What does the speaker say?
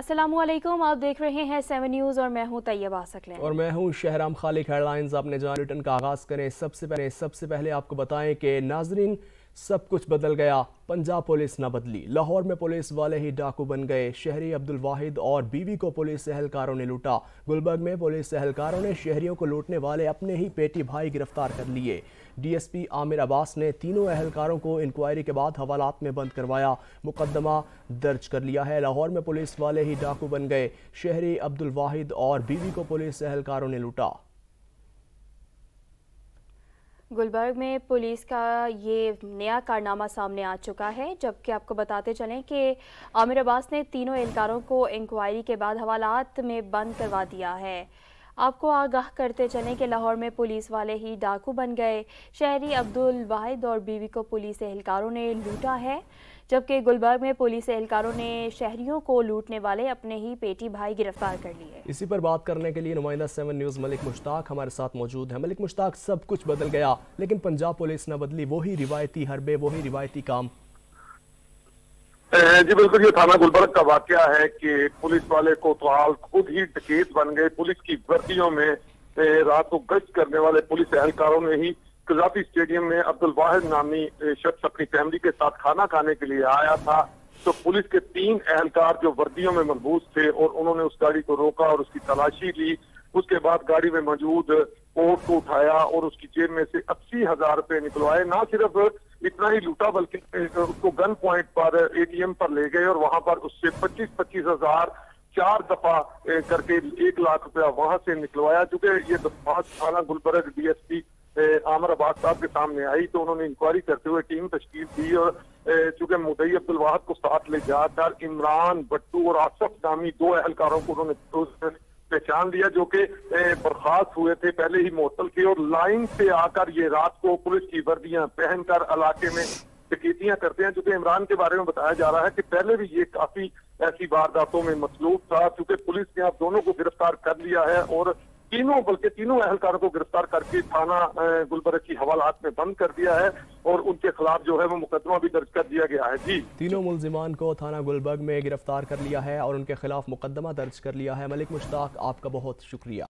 अस्सलामु अलैकुम, आप देख रहे हैं 7 न्यूज़ और मैं हूं तैयबा सकलैन और मैं हूं शहराम खालिक। हेडलाइंस अपने जान बुलेटिन का आगाज़ करें। सबसे पहले आपको बताएं कि नाजरीन सब कुछ बदल गया, पंजाब पुलिस न बदली। लाहौर में पुलिस वाले ही डाकू बन गए। शहरी अब्दुल वाहिद और बीवी को पुलिस एहलकारों ने लूटा। गुलबर्ग में पुलिस एहलकारों ने शहरियों को लूटने वाले अपने ही पेटी भाई गिरफ्तार कर लिए। डीएसपी आमिर अब्बास ने तीनों एहलकारों को इंक्वायरी के बाद हवालात में बंद करवाया, मुकदमा दर्ज कर लिया है। लाहौर में पुलिस वाले ही डाकू बन गए। शहरी अब्दुल वाहिद और बीवी को पुलिस एहलकारों ने लूटा। गुलबर्ग में पुलिस का ये नया कारनामा सामने आ चुका है, जबकि आपको बताते चलें कि आमिर अब्बास ने तीनों एहलकारों को इंक्वायरी के बाद हवालात में बंद करवा दिया है। आपको आगाह करते चलें कि लाहौर में पुलिस वाले ही डाकू बन गए। शहरी अब्दुल वाहिद और बीवी को पुलिस एहलकारों ने लूटा है, जबकि गुलबर्ग में पुलिस एहलकारों ने शहरियों को लूटने वाले अपने ही पेटी भाई गिरफ्तार कर लिए। इसी पर बात करने के लिए नुमाइंदा 7 न्यूज़ मलिक मुश्ताक हमारे साथ मौजूद है। मलिक मुश्ताक, सब कुछ बदल गया लेकिन पंजाब पुलिस न बदली, वही रिवायती हरबे, वही रिवायती काम। जी बिल्कुल, ये थाना गुलबर्ग का वाकया है कि पुलिस वाले कोतवाल खुद ही डकैत बन गए। पुलिस की वर्दियों में रात को गश्त करने वाले पुलिस एहलकारों ने ही कजाफी स्टेडियम में अब्दुल वाहिद नामी शख्स अपनी फैमिली के साथ खाना खाने के लिए आया था, तो पुलिस के 3 एहलकार जो वर्दियों में मलबूस थे और उन्होंने उस गाड़ी को रोका और उसकी तलाशी ली। उसके बाद गाड़ी में मौजूद कोट को उठाया और उसकी जेब में से 80,000 रुपए निकलवाए। ना सिर्फ इतना ही लूटा बल्कि उसको गन पॉइंट पर एटीएम पर ले गए और वहां पर उससे 25,000 4 दफा करके 1 लाख रुपया वहां से निकलवाया। चूंकि ये दरख्वास्त थाना गुलबर्ग डीएसपी आमिर अब्बास साहब के सामने आई तो उन्होंने इंक्वायरी करते हुए टीम तश्कील दी और चूंकि मुद्दई अब्दुल वाहिद को साथ ले जाकर इमरान भट्टू और आसफ नामी 2 एहलकारों को उन्होंने पहचान लिया, जो कि बर्खास्त हुए थे, पहले ही मुअत्तल थे और लाइन से आकर ये रात को पुलिस की वर्दियां पहनकर इलाके में डकैतियां करते हैं। चूंकि इमरान के बारे में बताया जा रहा है कि पहले भी ये काफी ऐसी वारदातों में मसलूब था। चूंकि पुलिस ने अब दोनों को गिरफ्तार कर लिया है और तीनों एहलकारों को गिरफ्तार करके थाना गुलबर्ग की हवालात में बंद कर दिया है और उनके खिलाफ जो है वो मुकदमा भी दर्ज कर दिया गया है। जी, तीनों मुल्जिमान को थाना गुलबर्ग में गिरफ्तार कर लिया है और उनके खिलाफ मुकदमा दर्ज कर लिया है। मलिक मुश्ताक, आपका बहुत शुक्रिया।